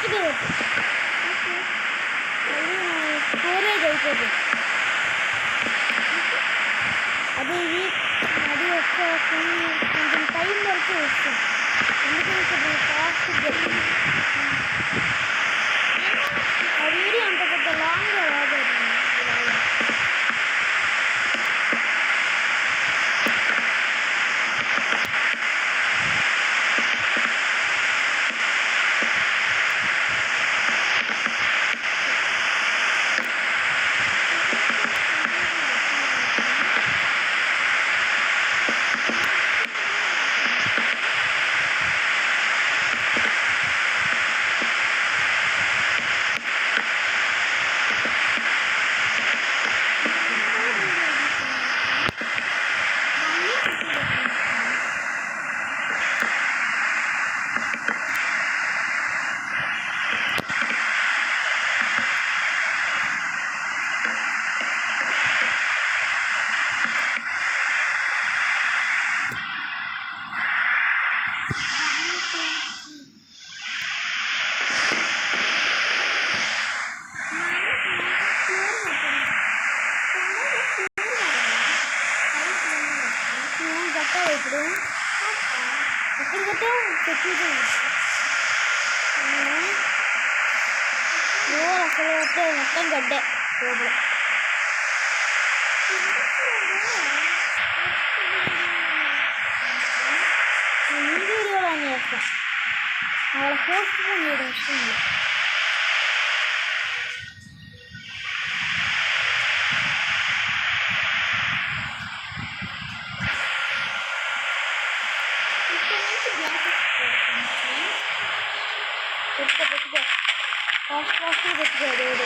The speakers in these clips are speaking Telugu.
ఫాస్ట్గా మళ్ళీ స్టోరేజ్ అయిపోతుంది. అది అది కొంచెం టైం వరకు వస్తుంది. ఎందుకంటే ఫాస్ట్గా ఆ వీడియో అంత పెద్ద లాంగ్గా రాదు. ఇప్పుడు ఎక్కడ కట్టావు అసలు మొత్తం గడ్డే రోడ్లు. వీడియోలో అని చేస్తా వాళ్ళ పోస్ట్ మీరు వస్తుంది. పెట్టుకో ఫాస్ట్గా పెట్టుకో రోడ్డు.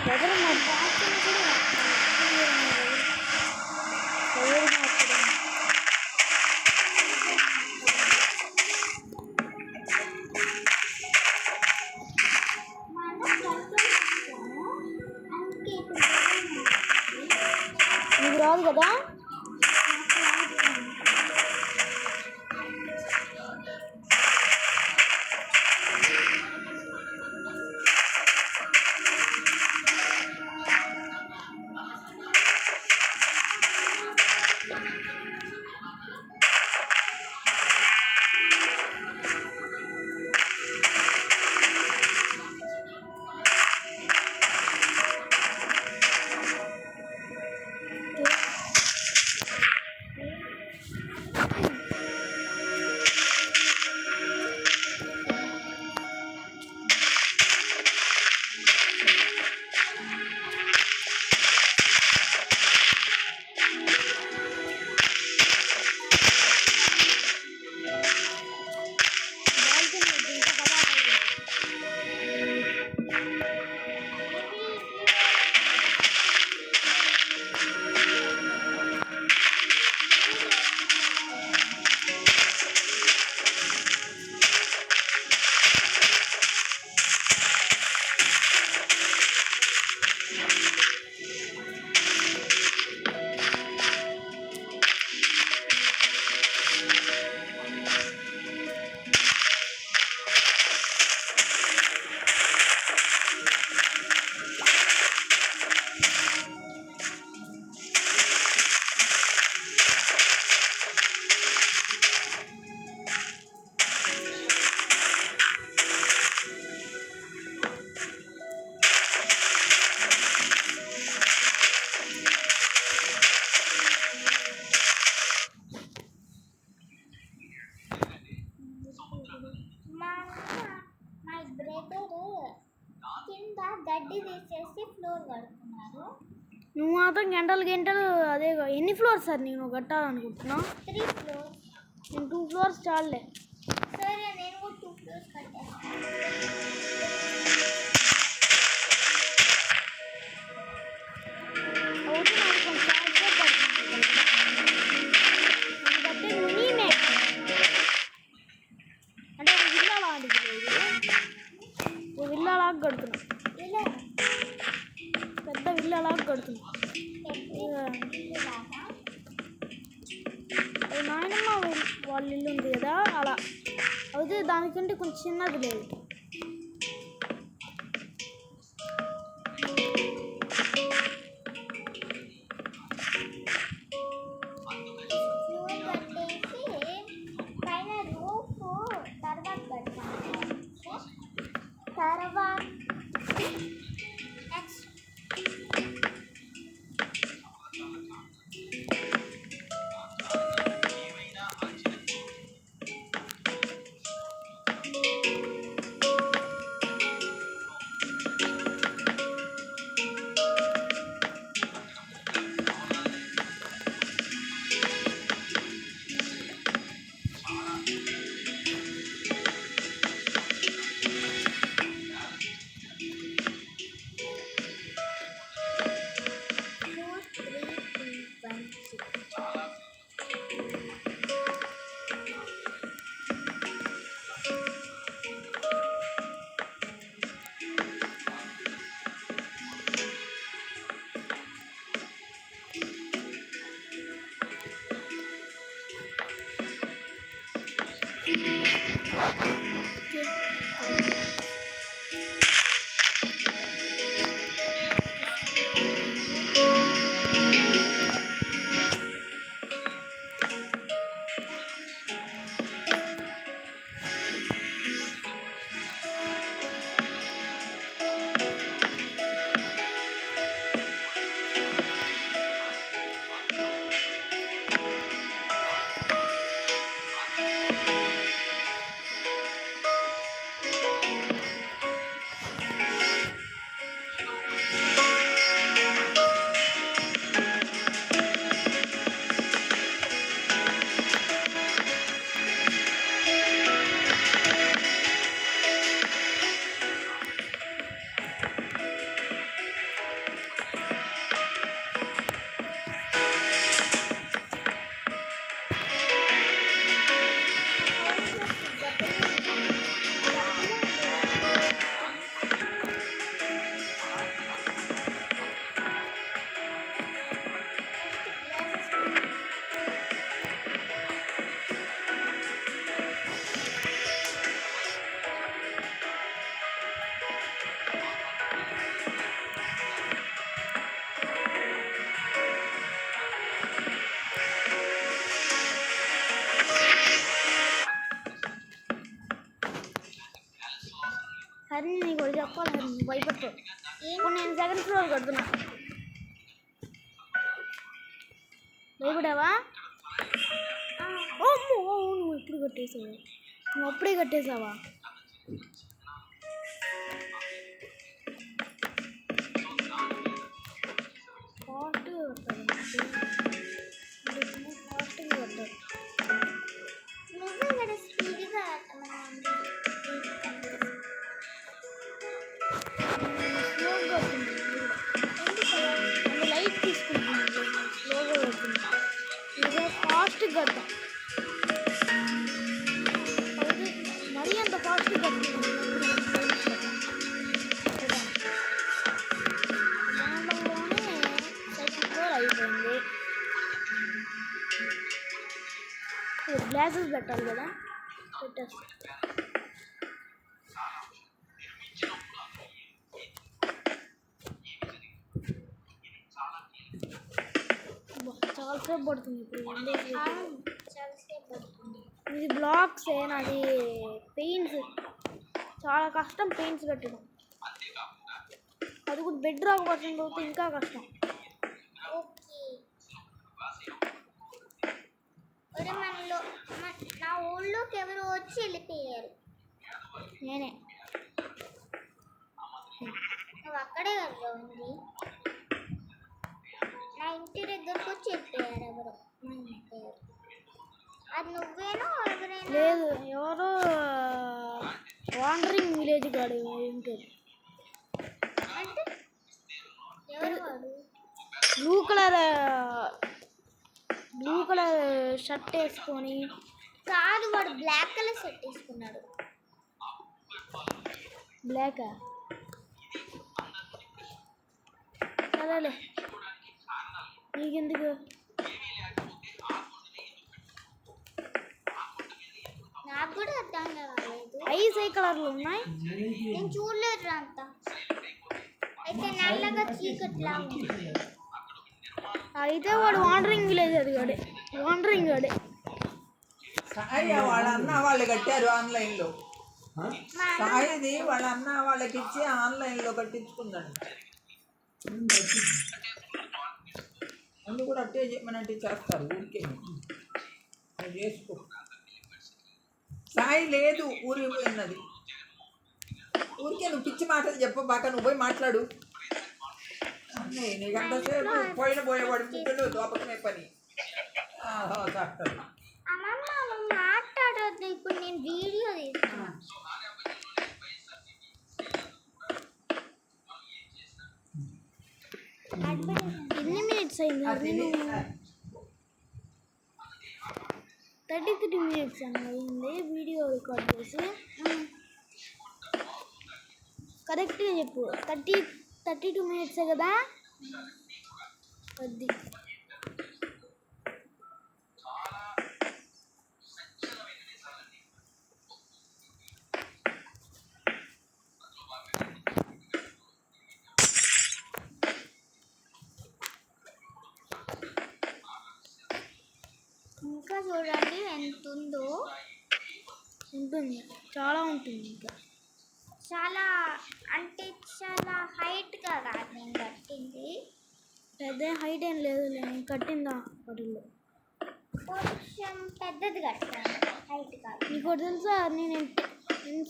దగ్గర మా బాగా కూడా నీకు రాదు కదా. గడ్డి తీసేసి ఫ్లోర్ కడుతున్నారు. నువ్వు మాత్రం గంటలు అదే ఎన్ని ఫ్లోర్స్ సార్ నేను కట్టాలనుకుంటున్నావు? 3 ఫ్లోర్స్. నేను 2 ఫ్లోర్స్ చాలే. సరే నేను కూడా 2 ఫ్లోర్స్ కట్టేస్తాను. అంటే విల్లా లాంటిది లేదు, విల్లా లాగా కడుతున్నాను. ఇల్లు అలా కడుతుంది. నాయనమ్మ వాళ్ళ ఇల్లు ఉంది కదా అలా. అయితే దానికంటే కొంచెం చిన్నది లేదు. హరి నీకు ఒకటి చెప్పాలి. హరి నువ్వు భయపడతావు. ఇప్పుడు నేను సెకండ్ ఫ్లోర్ కడుతున్నా. భయపడావా? నువ్వు ఎప్పుడు కట్టేసావు? నువ్వు అప్పుడే కట్టేసావా? ఫాస్ట్గా కట్టాలి. ఫాస్ట్గా కట్టాలి. లైట్ తీసుకుంటున్నాను. స్లోగా కడుతున్నా. ఇదే ఫాస్ట్ కడతా. మరీ అంత ఫాస్ట్ కడుతున్నాను. దాంట్లోనే సెకండ్ ఫ్లోర్ అయిపోయింది. గ్లాసెస్ పెట్టాలి కదా, పెట్టేస్తా. చాలాసేపు పడుతుంది. ఇప్పుడు ఇది బ్లాక్స్ నాది పెయింట్స్ చాలా కష్టం. పెయింట్స్ పెట్టడం అది కూడా బెడ్ రాక్ వర్షన్ అవుతే ఇంకా కష్టం. నా ఊళ్ళోకి ఎవరు వచ్చి వెళ్ళిపోయారు. నేనే. నువ్వు అక్కడే కదా ఉంది. నా ఇంటి దగ్గరకు వచ్చి వెళ్ళిపోయారు ఎవరు. అది నువ్వేనో ఎవరైనా? లేదు, ఎవరో వాండరింగ్ విలేజ్ గాడు ఉంటుంది. అంటే ఎవరు వాడు? బ్లూ కలర్ షర్ట్ వేసుకొని. కాదు, వాడు బ్లాక్ కలర్ షర్ట్ వేసుకున్నాడు. బ్లాకా? సరేలే నీకెందుకు నాకు కూడా అర్థం కాలేదు. ఐస్ ఏ కలర్లో ఉన్నాయి నేను చూడలేదు అంత. అయితే నల్లగా చీకట్లా ఉంది. అయితే వాడు వాండరింగ్ విలేజ్ అది వాడే వాండరింగ్ వాడే. సాయి వాళ్ళ అన్న వాళ్ళు కట్టారు ఆన్లైన్లో. సాయిది వాళ్ళ అన్న వాళ్ళకి ఇచ్చి ఆన్లైన్లో కట్టించుకుందండి. అన్నీ కూడా అట్టే చేయమనంటే చేస్తారు. ఊరికే నువ్వు చేసుకో. సాయి లేదు ఊరికి పోయినది. ఊరికే నువ్వు పిచ్చి మాటలు చెప్పబాక, నువ్వు పోయి మాట్లాడు. నీకు అంతసేపు పోయేవాడు ముగ్గులు దోపకమే పని. అమ్మమ్మ నువ్వు మాట్లాడొద్దు, ఇప్పుడు నేను వీడియో తీస్తున్నా. ఎన్ని మినిట్స్ అయింది? నేను 33 minutes అయింది వీడియో రికార్డ్ చేసి. కరెక్ట్గా చెప్పు. 32 minutes కదా? అది ఇంకా చూడండి ఎంత ఉందో. ఉంటుంది, చాలా ఉంటుంది. ఇంకా చాలా అంటే చాలా హైట్గా కాదు నేను కట్టింది. పెద్ద హైట్ ఏం లేదు, నేను కట్టిందా వాటిల్లో కొంచెం పెద్దది కట్టాను, హైట్ కాదు. నీకు తెలుసా, నేను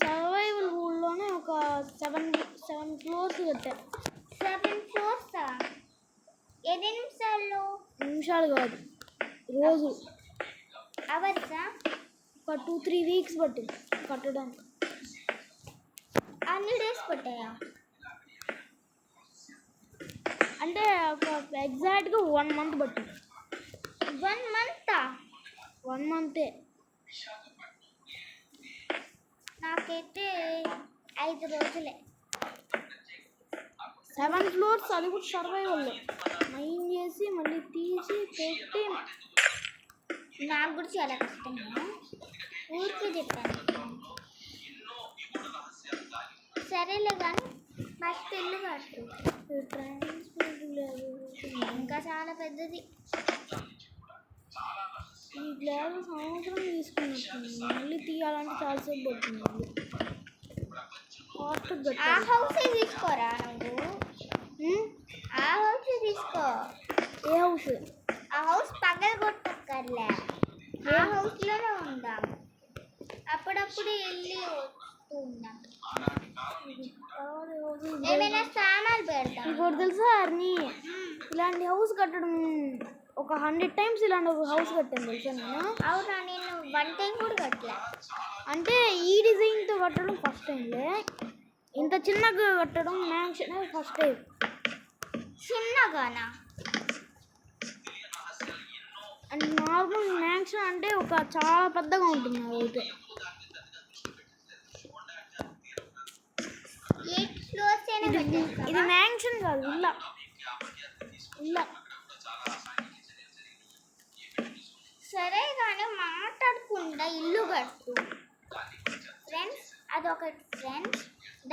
సర్వైవల్ ఊళ్ళోనే ఒక 7 floors కట్టాను. 7 floors ఎన్ని నిమిషాలు కాదు, రోజు. అవర్సా? ఒక 2-3 weeks పట్టింది కట్టడానికి. అన్ని డేస్ పట్టాయా? అంటే ఒక ఎగ్జాక్ట్గా 1 month పట్టింది. 1 month? 1 month. నాకైతే 5 రోజులే. 7 floors, అది కూడా సర్వైవల్లో మైన్ చేసి మళ్ళీ తీసి పెట్టి. నాకు కూడా చాలా కష్టంగా ఊరికే చెప్పాను. సరేలే కానీ ఫస్ట్ ఇల్లు కట్టు. ట్రాన్స్పోర్ట్ లేదు, ఇంకా చాలా పెద్దది. ఈ గ్లాస్ సంవత్సరం తీసుకున్నట్టుంది, మళ్ళీ తీయాలంటే చాలాసేపు పడుతుంది. ఆ హౌస్ తీసుకోరా నువ్వు. ఆ హౌస్ తీసుకో. ఏ హౌస్? ఆ హౌస్ పగల కొట్టక్కర్లే, ఆ హౌస్లోనే ఉందాం. అప్పుడప్పుడు వెళ్ళి వస్తూ ఉందాం. ఏమైనా సామాన్లు పెడతాం. ఇంకోటి తెలుసా అర్ని, ఇలాంటి హౌస్ కట్టడం ఒక 100 times ఇలాంటి ఒక హౌస్ కట్టాను తెలుసా నేను. అవునా? నేను 1 time కూడా కట్టలే. అంటే ఈ డిజైన్తో కట్టడం ఫస్ట్ టైంలే. ఇంత చిన్నగా కట్టడం మ్యాక్షన్ ఫస్ట్ టైం. చిన్నగానా? అండ్ నార్మల్ మ్యాక్షన్ అంటే ఒక చాలా పెద్దగా ఉంటుంది అదైతే. 8 floors అయినా పెట్టేస్తావా? ఇది మ్యాక్షన్ కాదు, ఇల్లా. సరే కానీ మాట్లాడకుండా ఇల్లు కట్టు. ఫ్రెండ్స్, అదొకటి ఫ్రెండ్స్.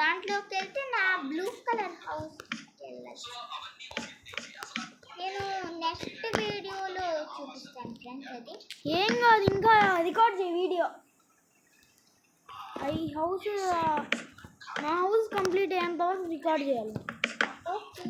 దాంట్లోకి వెళ్తే నా బ్లూ కలర్ హౌస్ వెళ్ళచ్చు. నేను నెక్స్ట్ వీడియోలో చూపిస్తాను ఫ్రెండ్స్. అది ఏం కాదు, ఇంకా రికార్డ్ చేయి వీడియో. ఈ హౌస్, నా హౌస్ కంప్లీట్ అయ్యేంత వరకు రికార్డ్ చేయాలి. ఓకే.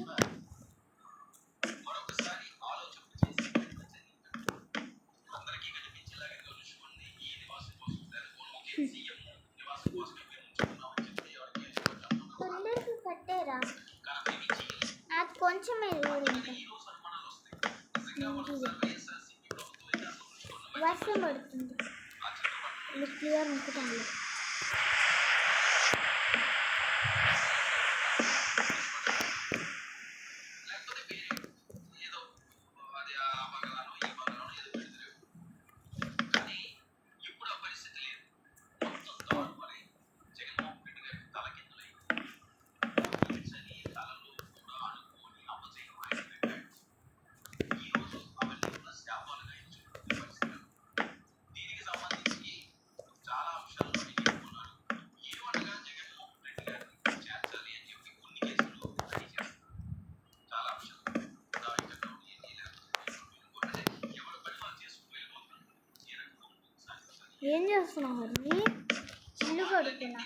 తొందరగా కట్టేరా, నాకు కొంచెమే రోడ్. వర్షం పడుతుంది. క్లియర్ అనుకుంటాను. ఏం చేస్తున్నావు హరిణి? ఇల్లు కడుతున్నా.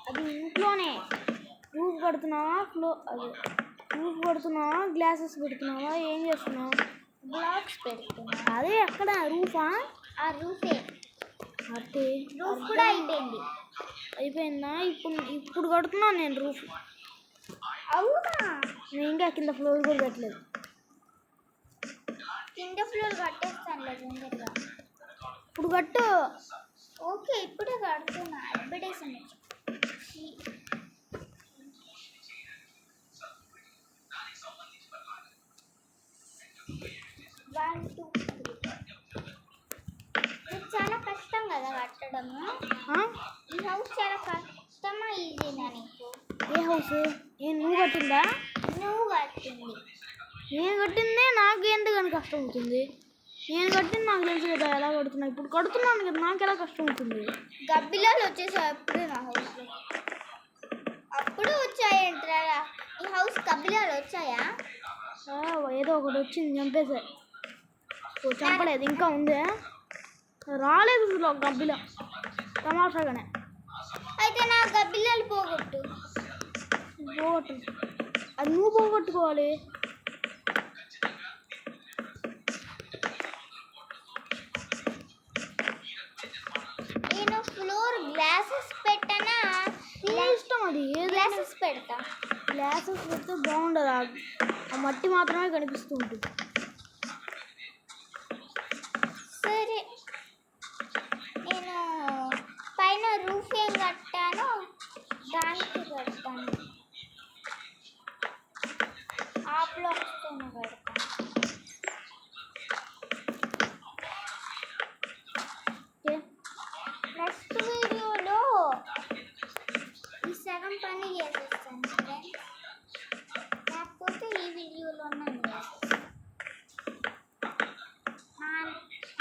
అది ఇంట్లోనే రూఫ్ కడుతున్నావా? అదే రూఫ్ కడుతున్నావా? గ్లాసెస్ పెడుతున్నావా? ఏం చేస్తున్నావు? బ్లాక్స్ పెడుతున్నా. అదే ఎక్కడ రూఫా? ఆ రూఫే. అంటే రూఫ్ కూడా అయిపోయింది. అయిపోయిందా? ఇప్పుడు కడుతున్నాను నేను రూఫ్. అవునా? నేను ఇంకా కింద ఫ్లోర్ కూడా కట్టలేదు. కింద ఫ్లోర్ కట్టేస్తాను తొందరగా. ఇప్పుడు కట్టు. ఓకే ఇప్పుడే కడుతున్నా. అడ్వర్టైజ్మెంట్ 1 2 ఇది చాలా కష్టం కదా కట్టడము. ఈ హౌస్ చాలా కష్టమా ఈజీనా నీకు? ఏ హౌస్? నువ్వు కట్టిందా? నువ్వు కట్టింది. నేను కట్టిందే నాకు ఎందుకని కష్టం అవుతుంది? నేను కట్టింది నాకు తెలుసు కదా ఎలా కడుతున్నా. ఇప్పుడు కడుతున్నాను కదా, నాకు ఎలా కష్టం అవుతుంది? గబ్బిలాలు వచ్చేసాయి అప్పుడు నా హౌస్లో. అప్పుడు వచ్చాయంటారా? ఈ హౌస్ గబ్బిలాలు వచ్చాయా? ఏదో ఒకటి వచ్చింది, చంపేసా. చంపలేదు, ఇంకా ఉందే. రాలేదు అసలు గబ్బిలా, తమాషాగానే. అయితే నా గబ్బిలాలు పోగొట్టు. అది నువ్వు పోగొట్టుకోవాలి. నేను ఫ్లోర్ గ్లాసెస్ పెట్టనా? ఇష్టం అది. గ్లాసెస్ పెడతా. గ్లాసెస్ పెడితే బాగుండదు, ఆ మట్టి మాత్రమే కనిపిస్తూ ఉంటుంది. సరే నేను పైన రూఫ్ ఏం కట్టానో దానికి కడతాను. ఆ బ్లాక్స్తోనే కడతాను. నెక్స్ట్ వీడియోలో ఈ సగం పని చేసేస్తాను ఫ్రెండ్స్. లేకపోతే ఈ వీడియోలో నన్ను చేసేస్తాను.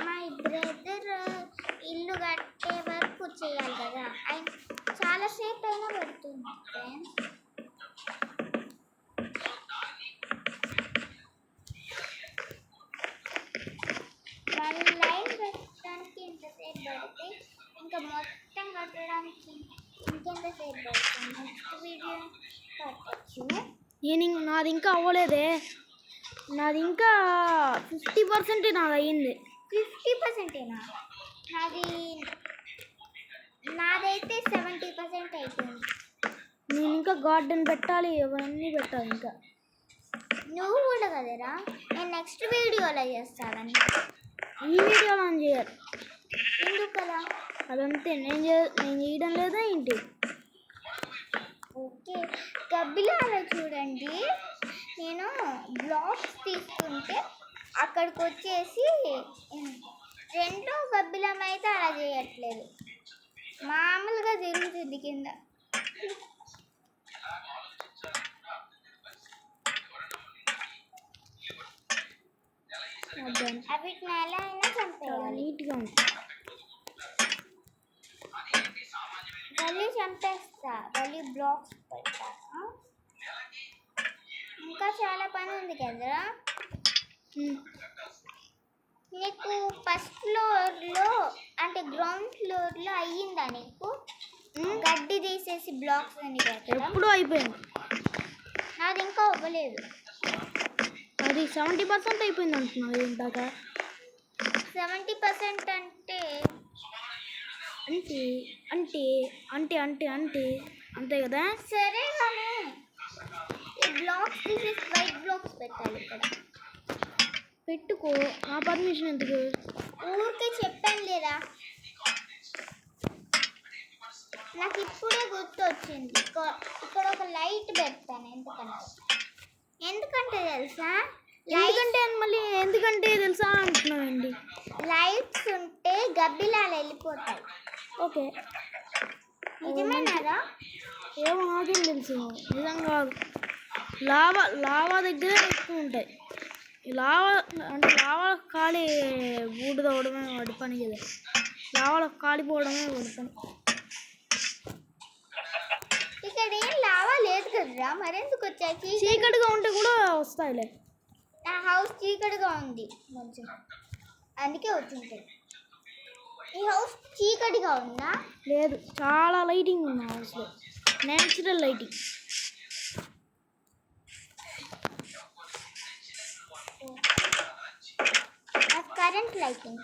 మై బ్రదర్ ఇల్లు కట్టే వరకు చేయాలి కదా, ఆయన చాలాసేపు అయినా పడుతుంది ఫ్రెండ్స్. వాళ్ళు లైన్ పెట్టడానికి ఎంతసేపు పడితే ఇంకా మొత్తం కట్టడానికి ఇంకెంతసేపు పడుతుంది. నెక్స్ట్ వీడియో కట్టచ్చు. నాది ఇంకా అవ్వలేదే. నాది ఇంకా 50% నాది అయ్యింది. 50%ఏనా? నాదైతే 70% అయిపోయింది. నేను ఇంకా గార్డెన్ పెట్టాలి, అవన్నీ పెట్టాలి ఇంకా. నువ్వు కూడా కదరా? నేను నెక్స్ట్ వీడియోలో చేస్తాను. ఈ వీడియోలో అని చేయాలి. ఎందుకు కదా? అదంతే, నేను చేయడం లేదా ఏంటి? ఓకే గబ్బిలాలో చూడండి, నేను బ్లాక్స్ తీసుకుంటే అక్కడికి వచ్చేసి రెండో గబ్బిలం అయితే అలా చేయట్లేదు, మామూలుగా జరుగుతుంది కింద. వీటిని ఎలా అయినా చంపేయాలి. నీట్గా ఉంది. మళ్ళీ చంపేస్తా, మళ్ళీ బ్లాక్స్ పెడతా. ఇంకా చాలా పని ఉంది కదరా నీకు? ఫస్ట్ ఫ్లోర్లో అంటే గ్రౌండ్ ఫ్లోర్లో అయ్యిందా నీకు? గడ్డి తీసేసి బ్లాక్స్ అని పెట్టడం ఎప్పుడూ అయిపోయింది. నాది ఇంకా అవ్వలేదు. అది 70% అయిపోయింది అంటున్నారు ఇందాక. 70% అంటే అంటే అంటే అంటే అంటే అంతే కదా? సరే కానీ ఈ బ్లాక్స్ తీసేసి వైట్ బ్లాక్స్ పెట్టాలి ఇక్కడ. పెట్టుకో, నా పర్మిషన్ ఎందుకు? ఊరికే చెప్పాను లేదా? నాకు ఇప్పుడే గుర్తొచ్చింది. ఇక్కడ ఒక లైట్ పెడతాను. ఎందుకంటే తెలుసా? ఎందుకంటే తెలుసా అంటున్నానండి. లైట్స్ ఉంటే గబ్బిలాలు వెళ్ళిపోతాయి. ఓకే, నిజమేనారా? ఏమో నాకేం తెలుసు. నిజం కాదు. లావా దగ్గర ఎక్కువ ఉంటాయి. లావా ఖాళీ బూడిదవడమే వాడి పని కదా. లావాలో కాలిపోవడమే వాడి పని. ఇక్కడ ఏం లావా లేదు కదరా, మరెందుకు వచ్చాయి? చీకటిగా ఉంటే కూడా వస్తాయిలే. నా హౌస్ చీకటిగా ఉంది కొంచెం, అందుకే వచ్చింటాయి. ఈ హౌస్ చీకటిగా ఉందా? లేదు, చాలా లైటింగ్ ఉంది హౌస్లో, natural lighting. Current lighting.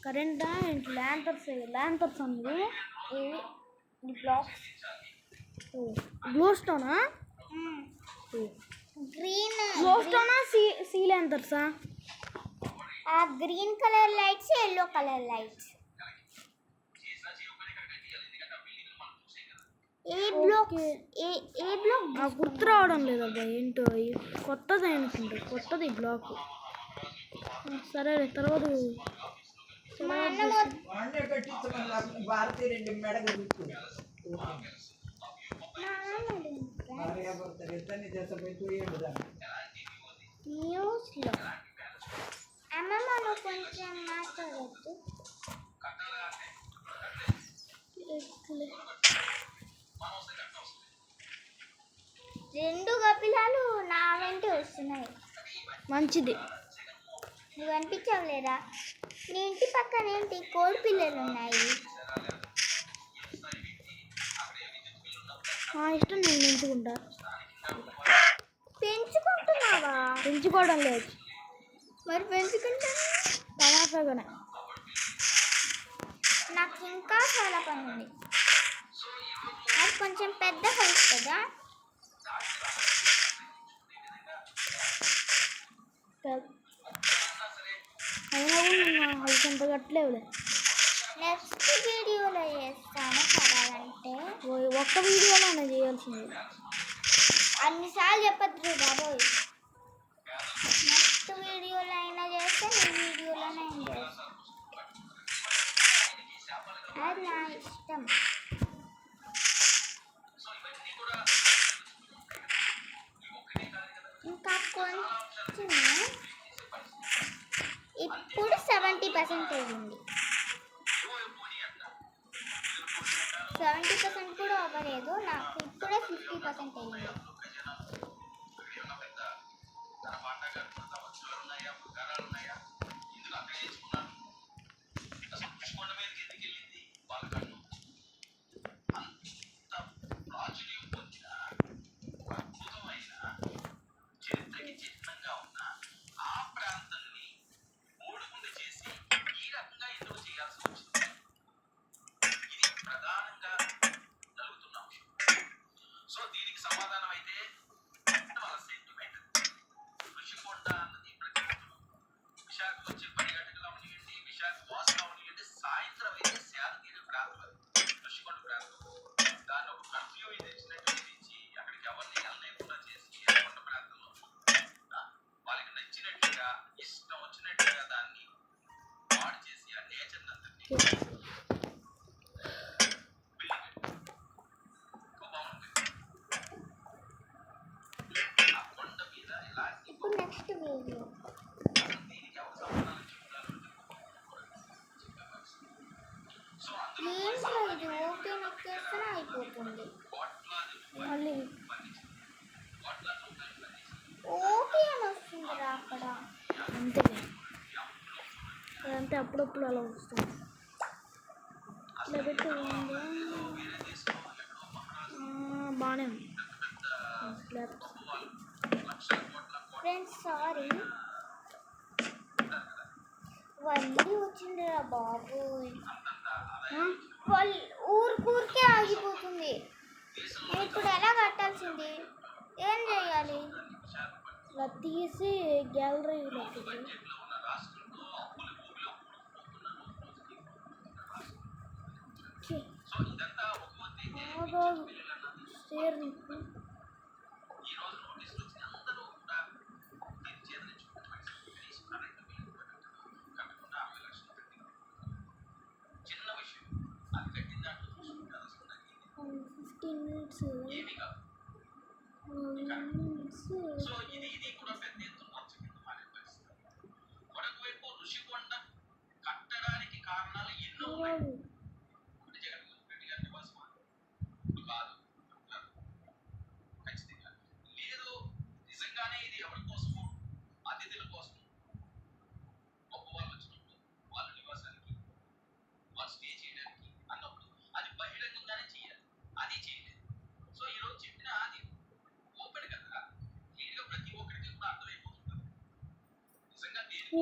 Current lanterns అనేది ఈ బ్లాక్స్ గ్లో స్టోనా? గ్రీన్ గ్లో స్టోనా సీ ల్యాంతర్సా? ఆ green colour lights, yellow colour lights. ఏ బ్లాక్ నాకు గుర్తు రావడం లేదబ్బా ఏంటో, కొత్తది అనుకుంటా, కొత్తది బ్లాక్. సరే తర్వాత మా అన్న వాడినే కట్టించమని భారతీ రెడ్డి మెడకు తీసుకుంది భార్యాభర్తలు ఇద్దరిని చేసపోయి చూయండి దాన్ని. న్యూస్లో అమ్మమ్మ నువ్వు కొంచెం మాట్లాడద్దు. రెండు కపిలాలు నా వెంట వస్తున్నాయి. మంచిది. నువ్వు అనిపించవలేదా? నీ ఇంటి పక్కన ఏంటి కోడి పిల్లలు ఉన్నాయి? మా ఇష్టం, నేను పెంచుకుంటా. పెంచుకుంటున్నావా? పెంచుకోవడం లేదు, మరి పెంచుకుంటా. తమాషాగానే. నాకు ఇంకా చాలా పని ఉంది. అది కొంచెం పెద్ద హౌస్ కదా. అయినా కూడా నా హౌస్ అంత కట్టలేవులే. నెక్స్ట్ వీడియోలో చేస్తాను కావాలంటే. ఒక్క వీడియోలోనే చేయాల్సింది. అన్నిసార్లు చెప్పద్దు బాబోయ్. నెక్స్ట్ వీడియోలో అయినా చేస్తే నీ వీడియోలోనే చేస్తాను. అది నా ఇష్టం. ఇంకా కొంచెం ఇప్పుడు 70% ఉంది. 70% కూడా అవ్వలేదు. నాకు ఇప్పుడే 50% అయింది. ఇప్పుడు నెక్స్ట్ వీడియో. ఏంటో ఇది ఓకే నొక్కేస్తేనే అయిపోతుంది. మళ్ళీ ఓకే అని వస్తుందిరా అక్కడ. అంతేలే, అదంతే, అప్పుడప్పుడు అలా వస్తుంది. ఇట్లా పెట్టి బాగానే ఉంది. ఫ్రెండ్స్ సారీ, మళ్ళీ వచ్చిందిరా బాబోయ్. వాళ్ళు ఊరికే ఆగిపోతుంది. నేను ఇప్పుడు ఎలా కట్టాల్సింది? ఏం చేయాలి? ఇలా తీసి గ్యాలరీలో షేర్ నీకు.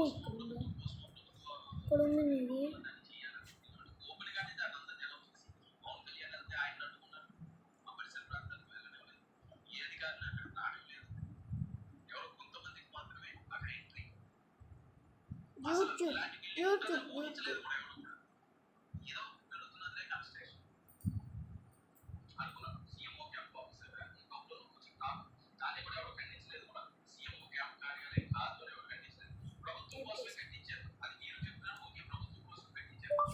ఇక్కడ ఉంది మీది. YouTube YouTube YouTube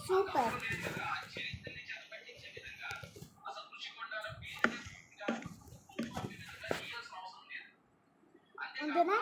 super. అంతేనా?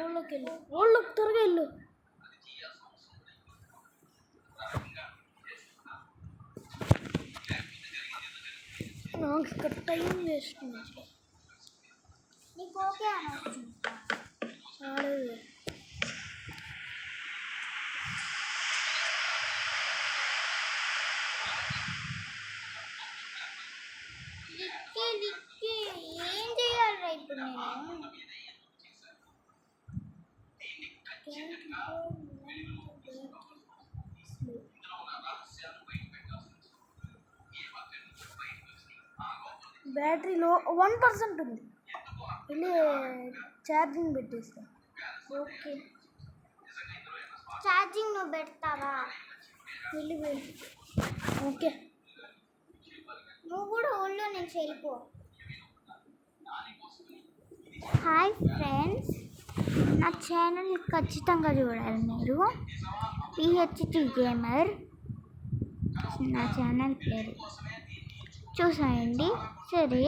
ఊళ్ళోకి వెళ్ళు, ఊళ్ళోకి త్వరగా వెళ్ళు. నాకు ఇక్కడ టైం వేస్ట్ ఉంది. నీకు ఓకే అనొచ్చు. ఆడదు. లిక్కి ఏం చేయాలి ఇప్పుడు నేను? బ్యాటరీలో 1% ఉంది. వెళ్ళి ఛార్జింగ్ పెట్టేస్తా. ఓకే, ఛార్జింగ్ నువ్వు పెడతావా? వెళ్ళి ఓకే. నువ్వు కూడా ఊళ్ళో నుంచి వెళ్ళిపో. హాయ్ ఫ్రెండ్స్, నా ఛానల్ ఖచ్చితంగా చూడాలి మీరు. పిహెచ్టి గేమర్ నా ఛానల్ పేరు చూసాయండి. సరే,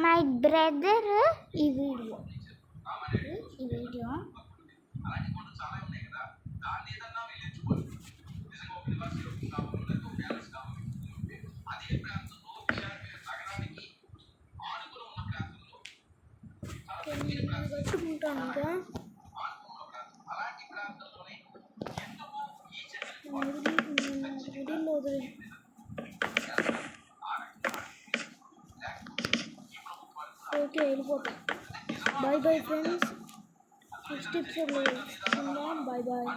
మై బ్రదర్ ఈ వీడియో కట్టుకుంటాను ఇంకా. మిడిల్లో వదిలే. ఓకే, వెళ్ళిపోతా. Bye bye friends. నెక్స్ట్ ఎపిసోడ్లో బాయ్ బాయ్.